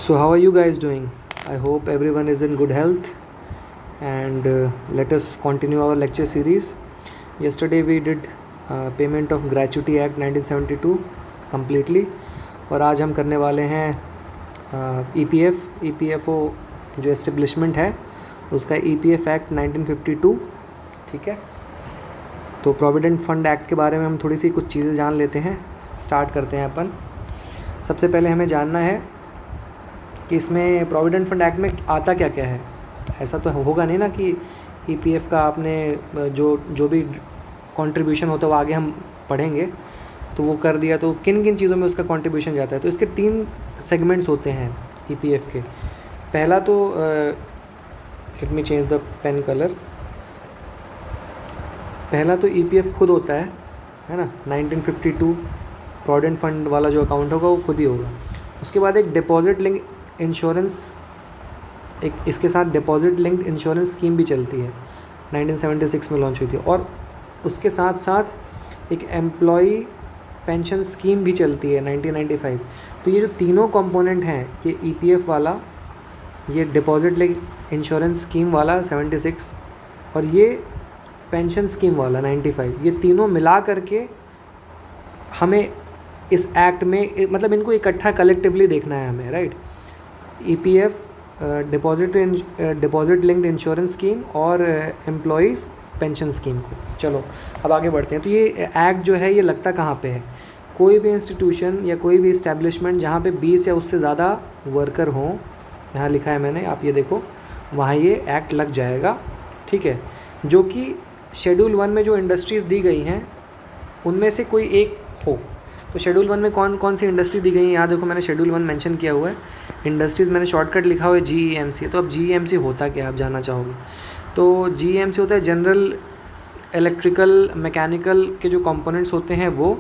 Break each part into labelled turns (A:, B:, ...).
A: So, how are you guys doing? I hope everyone is in good health, and let us continue our lecture series. Yesterday, we did Payment of Gratuity Act 1972 completely, और आज हम करने वाले हैं EPFO जो establishment है उसका EPF act 1952. ठीक है, तो प्रोविडेंट फंड एक्ट के बारे में हम थोड़ी सी कुछ चीज़ें जान लेते हैं. स्टार्ट करते हैं अपन. सबसे पहले हमें जानना है कि इसमें प्रोविडेंट फंड एक्ट में आता क्या क्या है. ऐसा तो होगा नहीं ना कि EPF का आपने जो भी कंट्रीब्यूशन होता है वो आगे हम पढ़ेंगे तो वो कर दिया, तो किन किन चीज़ों में उसका कंट्रीब्यूशन जाता है. तो इसके 3 सेगमेंट्स होते हैं EPF के. पहला तो let me change the pen colour. पहला तो EPF खुद होता है ना. 1952 प्रोविडेंट फंड वाला जो अकाउंट होगा वो खुद ही होगा. उसके बाद एक डिपॉजिट लिंक इंश्योरेंस, एक इसके साथ डिपॉजिट लिंक्ड इंश्योरेंस स्कीम भी चलती है, 1976 में लॉन्च हुई थी. और उसके साथ साथ एक एम्प्लॉई पेंशन स्कीम भी चलती है 1995. तो ये जो तीनों कंपोनेंट हैं, ये EPF वाला, ये डिपॉजिट लिंक्ड इंश्योरेंस स्कीम वाला 76 और ये पेंशन स्कीम वाला 95, ये तीनों मिला करके हमें इस एक्ट में मतलब इनको इकट्ठा कलेक्टिवली देखना है हमें, right. EPF, deposit linked insurance scheme और एम्प्लॉयज़ पेंशन स्कीम को. चलो अब आगे बढ़ते हैं. तो ये एक्ट जो है ये लगता कहाँ पे है. कोई भी इंस्टीट्यूशन या कोई भी इस्टेब्लिशमेंट जहाँ पे 20 या उससे ज़्यादा वर्कर हों, यहाँ लिखा है मैंने, आप ये देखो, वहाँ ये एक्ट लग जाएगा. ठीक है, जो कि शेड्यूल 1 में जो इंडस्ट्रीज़ दी गई हैं उनमें से कोई एक हो. तो शेड्यूल 1 में कौन कौन सी इंडस्ट्री दी गई है, यहाँ देखो मैंने शेड्यूल 1 मेंशन किया हुआ है. इंडस्ट्रीज़ मैंने शॉर्टकट लिखा हुआ है GEMC. तो अब GEMC होता क्या, आप जानना चाहोगे. तो GEMC होता है जनरल इलेक्ट्रिकल मैकेनिकल के जो कंपोनेंट्स होते हैं वो.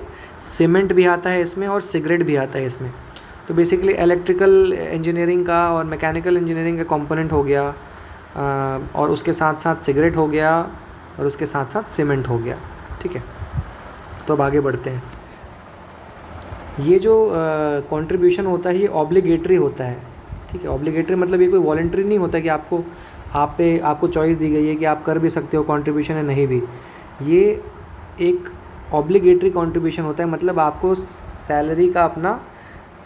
A: सीमेंट भी आता है इसमें और सिगरेट भी आता है इसमें. तो बेसिकली इलेक्ट्रिकल इंजीनियरिंग का और मैकेनिकल इंजीनियरिंग का कंपोनेंट हो गया, और उसके साथ साथ सिगरेट हो गया, और उसके साथ साथ सीमेंट हो गया. ठीक है, तो अब आगे बढ़ते हैं. ये जो कंट्रीब्यूशन होता है ये ऑब्लिगेटरी होता है. ठीक है, ऑब्लिगेटरी मतलब ये कोई वॉलंटरी नहीं होता कि आपको चॉइस दी गई है कि आप कर भी सकते हो कंट्रीब्यूशन या नहीं भी. ये एक ऑब्लिगेटरी कंट्रीब्यूशन होता है, मतलब आपको सैलरी का अपना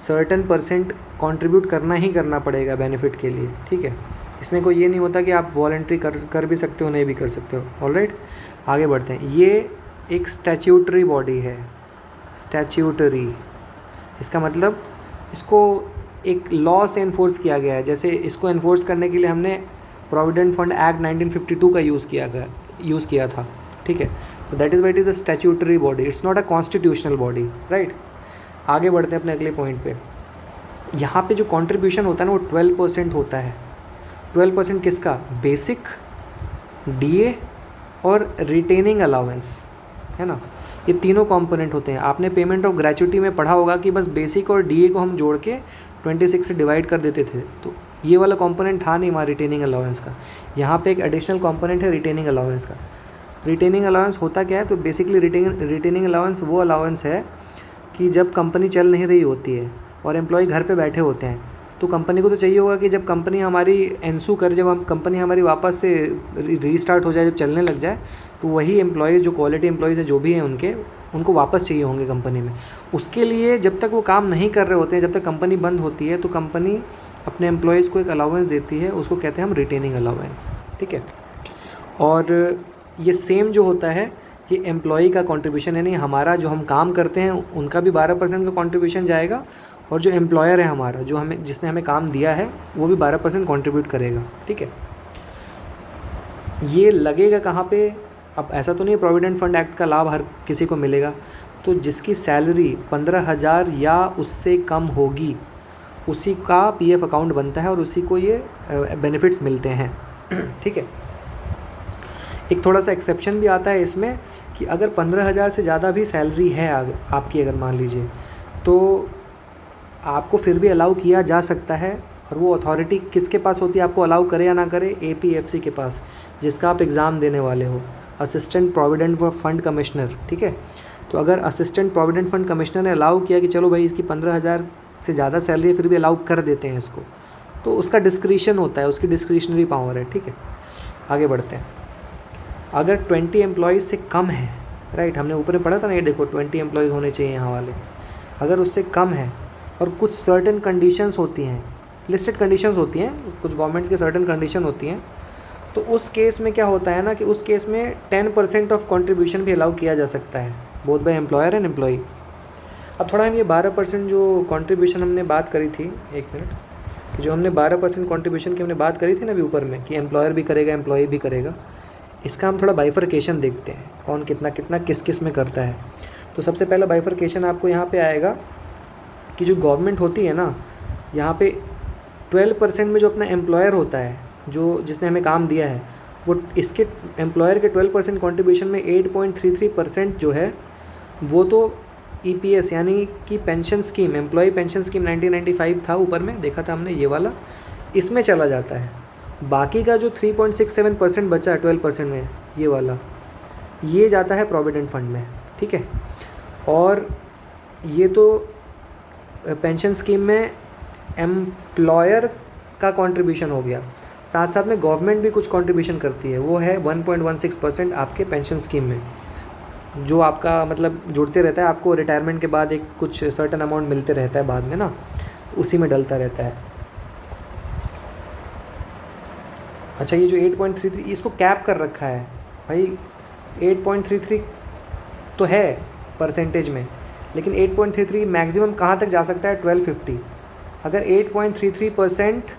A: सर्टेन % कंट्रीब्यूट करना ही करना पड़ेगा बेनिफिट के लिए. ठीक है, इसमें कोई ये नहीं होता कि आप वॉलंटरी कर भी सकते हो, नहीं भी कर सकते हो. ऑलराइट, आगे बढ़ते हैं. ये एक स्टैट्यूटरी बॉडी है. स्टैट्यूटरी, इसका मतलब इसको एक लॉ से इन्फोर्स किया गया है. जैसे इसको इन्फोर्स करने के लिए हमने प्रोविडेंट फंड एक्ट 1952 का यूज़ किया था. ठीक है, तो that is why it is a statutory body, it's not a constitutional body, right. आगे बढ़ते हैं अपने अगले पॉइंट पे. यहाँ पे जो कंट्रीब्यूशन होता है ना वो 12% होता है. 12% किसका, बेसिक, DA और रिटेनिंग अलाउंस, है ना. ये तीनों कंपोनेंट होते हैं. आपने पेमेंट ऑफ ग्रेचुइटी में पढ़ा होगा कि बस बेसिक और DA को हम जोड़ के 26 से डिवाइड कर देते थे. तो ये वाला कंपोनेंट था नहीं वहाँ रिटेनिंग अलाउंस का. यहाँ पे एक एडिशनल कंपोनेंट है रिटेनिंग अलाउंस का. रिटेनिंग अलाउंस होता क्या है, तो बेसिकली रिटेनिंग अलाउंस वो अलाउंस है कि जब कंपनी चल नहीं रही होती है और एम्प्लॉय घर पे बैठे होते हैं, तो कंपनी को तो चाहिए होगा कि जब कंपनी हमारी एंसू कर, जब हम कंपनी हमारी वापस से रीस्टार्ट हो जाए, जब चलने लग जाए, तो वही एम्प्लॉयज़ जो क्वालिटी एम्प्लॉयज़ हैं जो भी हैं उनको वापस चाहिए होंगे कंपनी में. उसके लिए जब तक वो काम नहीं कर रहे होते हैं, जब तक कंपनी बंद होती है, तो कंपनी अपने एम्प्लॉयज़ को एक अलाउंस देती है, उसको कहते हैं हम रिटेनिंग अलाउंस. ठीक है, और ये सेम जो होता है ये एम्प्लॉई का कंट्रीब्यूशन, यानी हमारा जो हम काम करते हैं उनका भी 12% का कंट्रीब्यूशन जाएगा, और जो एम्प्लॉयर है हमारा, जिसने हमें काम दिया है, वो भी 12% कंट्रीब्यूट करेगा. ठीक है, ये लगेगा कहाँ पे. अब ऐसा तो नहीं प्रोविडेंट फंड एक्ट का लाभ हर किसी को मिलेगा. तो जिसकी सैलरी 15,000 या उससे कम होगी उसी का PF अकाउंट बनता है और उसी को ये बेनिफिट्स मिलते हैं. ठीक है, एक थोड़ा सा एक्सेप्शन भी आता है इसमें कि अगर 15,000 से ज़्यादा भी सैलरी है आपकी, अगर मान लीजिए, तो आपको फिर भी अलाउ किया जा सकता है. और वो अथॉरिटी किसके पास होती है, आपको अलाउ करे या ना करे, APFC के पास, जिसका आप एग्ज़ाम देने वाले हो, असिस्टेंट प्रोविडेंट फंड कमिश्नर. ठीक है, तो अगर असिस्टेंट प्रोविडेंट फंड कमिश्नर ने अलाउ किया कि चलो भाई इसकी 15,000 से ज़्यादा सैलरी है फिर भी अलाउ कर देते हैं इसको, तो उसका डिस्क्रिशन होता है, उसकी डिस्क्रिशनरी पावर है, ठीक है। आगे बढ़ते हैं। अगर 20 एम्प्लॉयज़ से कम है, राइट, हमने ऊपर में पढ़ा था ना, ये देखो 20 एम्प्लॉयज़ होने चाहिए यहाँ वाले, अगर उससे कम है और कुछ सर्टेन कंडीशंस होती हैं, लिस्टेड कंडीशंस होती हैं, कुछ गवर्नमेंट्स के सर्टेन कंडीशन होती हैं, तो उस केस में क्या होता है ना कि उस केस में 10% ऑफ कंट्रीब्यूशन भी अलाउ किया जा सकता है, both by employer and employee. अब थोड़ा हम ये 12% जो कंट्रीब्यूशन हमने बात करी थी, एक मिनट, जो हमने 12% कंट्रीब्यूशन की हमने बात करी थी ना अभी ऊपर में कि एम्प्लॉयर भी करेगा एम्प्लॉई भी करेगा, इसका हम थोड़ा बाइफरकेशन देखते हैं, कौन कितना कितना किस किस में करता है। तो सबसे पहला बाइफरकेशन आपको यहाँ पे आएगा कि जो गवर्नमेंट होती है ना, यहाँ पे 12% में जो अपना एम्प्लॉयर होता है, जो जिसने हमें काम दिया है, वो इसके एम्प्लॉयर के 12% कॉन्ट्रीब्यूशन में 8.33% जो है वो तो EPS यानी कि pension scheme, employ pension scheme 1995 था, ऊपर में देखा था हमने ये वाला, इसमें चला जाता है। बाकी का जो 3.67% बचा है 12% में, ये वाला, ये जाता है प्रोविडेंट फंड में, ठीक है। और ये तो पेंशन स्कीम में एम्प्लॉयर का कंट्रीब्यूशन हो गया, साथ साथ में गवर्नमेंट भी कुछ कंट्रीब्यूशन करती है, वो है 1.16% आपके पेंशन स्कीम में, जो आपका मतलब जुड़ते रहता है, आपको रिटायरमेंट के बाद एक कुछ सर्टेन अमाउंट मिलते रहता है बाद में ना, उसी में डलता रहता है। अच्छा, ये जो 8.33 इसको कैप कर रखा है भाई, 8.33 तो है परसेंटेज में, लेकिन 8.33 मैक्सिमम कहाँ तक जा सकता है, 1250। अगर 8.33%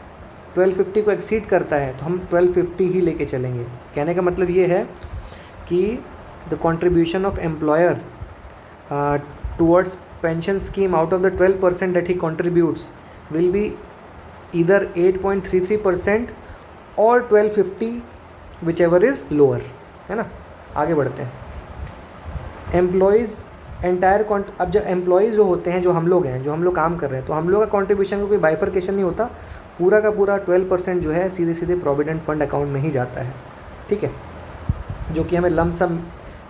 A: 1250 को एक्सीड करता है तो हम 1250 ही लेके चलेंगे। कहने का मतलब ये है कि the contribution of employer towards pension scheme out of the 12% that he contributes will be either 8.33% और 1250 विच एवर इज़ लोअर, है ना। आगे बढ़ते हैं। एम्प्लॉयज़ एंटायर अब जब एम्प्लॉयज़ जो होते हैं, जो हम लोग हैं, जो हम लोग काम कर रहे हैं, तो हम लोग का कॉन्ट्रीब्यूशन का कोई बाइफरकेशन नहीं होता, पूरा का पूरा 12% जो है सीधे सीधे प्रोविडेंट फंड अकाउंट में ही जाता है, ठीक है, जो कि हमें लम सम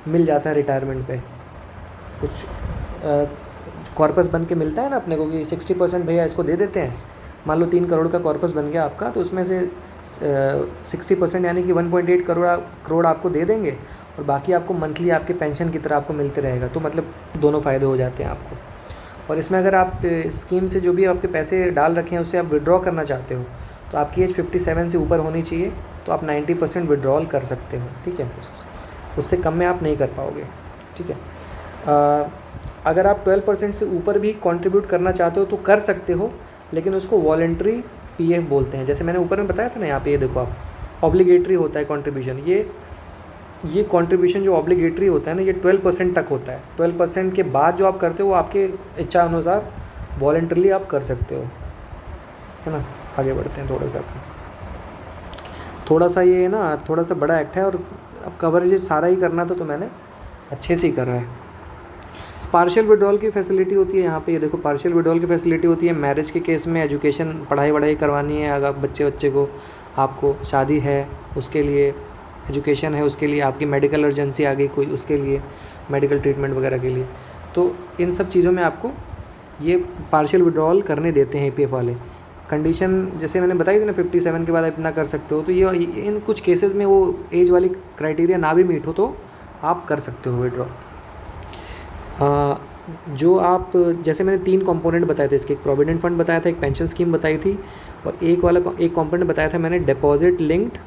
A: मिल जाता है रिटायरमेंट पे। कुछ कॉर्पस बन के मिलता है ना अपने को कि 60% भैया इसको दे देते हैं, मान लो 3 करोड़ का कॉर्पस बन गया आपका, तो उसमें से 60% यानी कि 1.8 करोड़ आपको दे देंगे, और बाकी आपको मंथली आपके पेंशन की तरह आपको मिलते रहेगा, तो मतलब दोनों फ़ायदे हो जाते हैं आपको। और इसमें अगर आप स्कीम से जो भी आपके पैसे डाल रखे हैं उससे आप विड्रॉ करना चाहते हो, तो आपकी एज 57 से ऊपर होनी चाहिए, तो आप 90% विड्रॉल कर सकते हो, ठीक है, उससे कम में आप नहीं कर पाओगे, ठीक है। अगर आप 12% से ऊपर भी कंट्रीब्यूट करना चाहते हो तो कर सकते हो, लेकिन उसको वॉलंटरी PF बोलते हैं। जैसे मैंने ऊपर में बताया था ना, यहाँ पे ये देखो आप, ऑब्लिगेटरी होता है कंट्रीब्यूशन, ये कंट्रीब्यूशन जो ऑब्लिगेटरी होता है ना, ये 12% तक होता है। 12% के बाद जो आप करते हो वो आपके इच्छा अनुसार वॉलंटरली आप कर सकते हो, है ना। आगे बढ़ते हैं थोड़ा सा ये ना थोड़ा सा बड़ा एक्ट है, और अब कवरेज सारा ही करना तो मैंने अच्छे से ही करा है। पार्शियल विड्रॉल की फैसिलिटी होती है यहाँ पे, ये देखो पार्शियल विड्रॉल की फैसिलिटी होती है मैरिज के केस में, एजुकेशन पढ़ाई करवानी है, अगर बच्चे को, आपको शादी है उसके लिए, एजुकेशन है उसके लिए, आपकी मेडिकल अर्जेंसी आ गई कोई उसके लिए, मेडिकल ट्रीटमेंट वगैरह के लिए, तो इन सब चीज़ों में आपको ये पार्शियल विड्रॉल करने देते हैं EPF वाले। कंडीशन जैसे मैंने बताई थी ना, 57 के बाद इतना कर सकते हो, तो ये इन कुछ केसेस में वो एज वाली क्राइटेरिया ना भी मीट हो तो आप कर सकते हो विड्रॉ। जो आप जैसे मैंने 3 कंपोनेंट बताए थे इसके, एक प्रोविडेंट फंड बताया था, एक पेंशन स्कीम बताई थी, और एक कंपोनेंट बताया था मैंने डिपॉजिट लिंक्ड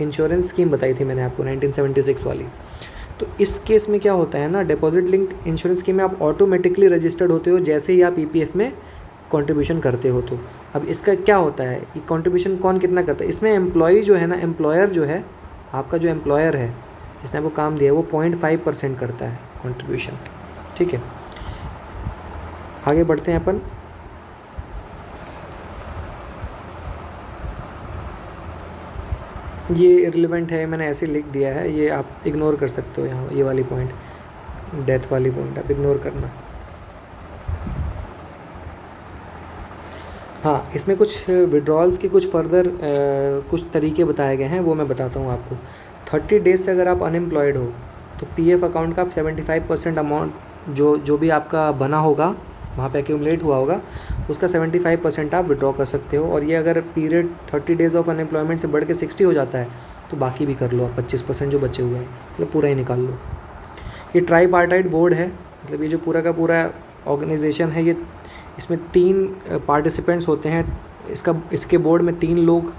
A: इंश्योरेंस स्कीम बताई थी मैंने आपको 1976 वाली। तो इस केस में क्या होता है ना, डिपॉजिट लिंक्ड इंश्योरेंस स्कीम में आप ऑटोमेटिकली रजिस्टर्ड होते हो जैसे ही आप EPF में कंट्रीब्यूशन करते हो। तो अब इसका क्या होता है, ये कंट्रीब्यूशन कौन कितना करता है, इसमें एम्प्लॉई जो है ना, एम्प्लॉयर जो है, आपका जो एम्प्लॉयर है जिसने आपको काम दिया है, वो 0.5% करता है कंट्रीब्यूशन, ठीक है। आगे बढ़ते हैं अपन। ये इररिलेवेंट है, मैंने ऐसे लिख दिया है, ये आप इग्नोर कर सकते हो, यहाँ ये वाली पॉइंट, डेथ वाली पॉइंट आप इग्नोर करना। हाँ, इसमें कुछ विड्रॉल्स के कुछ फर्दर कुछ तरीके बताए गए हैं, वो मैं बताता हूँ आपको। 30 डेज से अगर आप अनएम्प्लॉयड हो तो PF अकाउंट का आप 75% अमाउंट जो भी आपका बना होगा वहाँ पे एक्यूमुलेट हुआ होगा, उसका 75% आप विड्रॉ कर सकते हो। और ये अगर पीरियड 30 डेज़ ऑफ अनएम्प्लॉयमेंट से बढ़ के 60 हो जाता है तो बाकी भी कर लो आप, 25% जो बचे हुए हैं, मतलब पूरा ही निकाल लो। ये ट्राईपार्टाइट बोर्ड है, मतलब ये जो पूरा का पूरा ऑर्गेनाइजेशन है, ये इसमें 3 पार्टिसिपेंट्स होते हैं। इसके बोर्ड में 3 लोग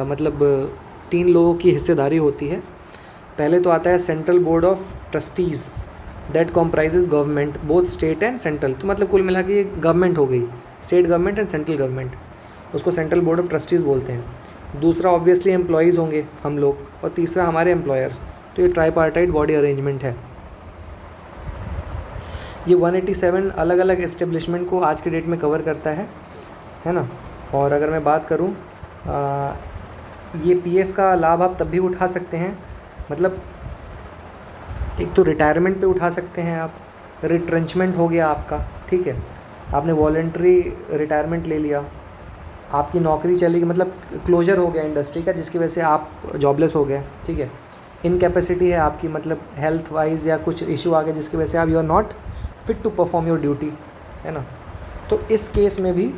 A: मतलब 3 लोगों की हिस्सेदारी होती है। पहले तो आता है central board of trustees that comprises government both state and central, तो मतलब कुल मिला के ये गवर्नमेंट हो गई, state government and central government, उसको सेंट्रल बोर्ड ऑफ ट्रस्टीज़ बोलते हैं। दूसरा ऑब्वियसली एम्प्लॉयज़ होंगे हम लोग, और तीसरा हमारे एम्प्लॉयर्स। तो ये ट्राईपार्टाइट बॉडी अरेंजमेंट है। ये 187 अलग अलग एस्टेब्लिशमेंट को आज के डेट में कवर करता है ना। और अगर मैं बात करूँ, ये पीएफ का लाभ आप तब भी उठा सकते हैं, मतलब एक तो रिटायरमेंट पे उठा सकते हैं आप, रिट्रेंचमेंट हो गया आपका, ठीक है, आपने वॉलंटरी रिटायरमेंट ले लिया, आपकी नौकरी चली गई, मतलब क्लोजर हो गया इंडस्ट्री का, जिसकी वजह से आप जॉबलेस हो गए, ठीक है, इनकैपेसिटी है आपकी, मतलब हेल्थ वाइज या कुछ इशू आ गया जिसकी वजह से आप you are not fit to perform your duty, है ना। तो इस केस में भी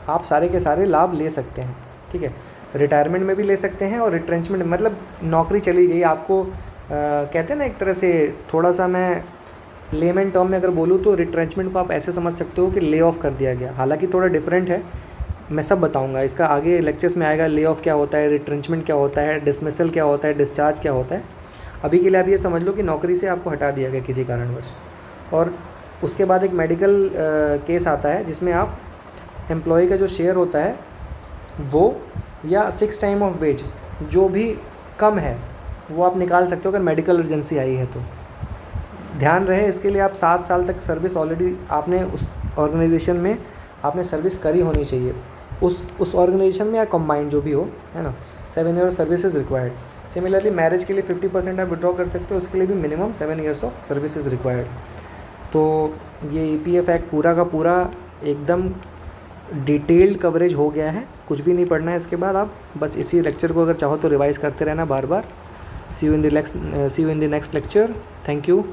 A: आप सारे के सारे लाभ ले सकते हैं, ठीक है, रिटायरमेंट में भी ले सकते हैं और रिट्रेंचमेंट, मतलब नौकरी चली गई आपको, कहते हैं ना एक तरह से, थोड़ा सा मैं लेमन टर्म में अगर बोलूँ तो रिट्रेंचमेंट को आप ऐसे समझ सकते हो कि ले ऑफ कर दिया गया, हालांकि थोड़ा डिफरेंट है, मैं सब बताऊंगा इसका आगे लेक्चर्स में आएगा, ले ऑफ क्या होता है, रिट्रेंचमेंट क्या होता है, डिसमिसल क्या होता है, डिस्चार्ज क्या होता है। अभी के लिए आप ये समझ लो कि नौकरी से आपको हटा दिया गया किसी कारणवश। और उसके बाद एक मेडिकल केस आता है जिसमें आप एम्प्लॉय का जो शेयर होता है वो, या 6 टाइम ऑफ वेज जो भी कम है वो आप निकाल सकते हो अगर मेडिकल इमरजेंसी आई है तो। ध्यान रहे इसके लिए आप 7 साल तक सर्विस ऑलरेडी आपने उस ऑर्गेनाइजेशन में आपने सर्विस करी होनी चाहिए, उस ऑर्गेनाइजेशन में या कंबाइंड जो भी हो, है ना। 7 year service is required. Similarly marriage के लिए 50% आप विड्रॉ कर सकते हो, उसके लिए भी minimum 7 years of service is required. तो ये ईपीएफ एक्ट पूरा का पूरा एकदम डिटेल्ड कवरेज हो गया है, कुछ भी नहीं पढ़ना है इसके बाद, आप बस इसी लेक्चर को अगर चाहो तो रिवाइज़ करते रहना बार बार। See you in the next lecture. Thank you.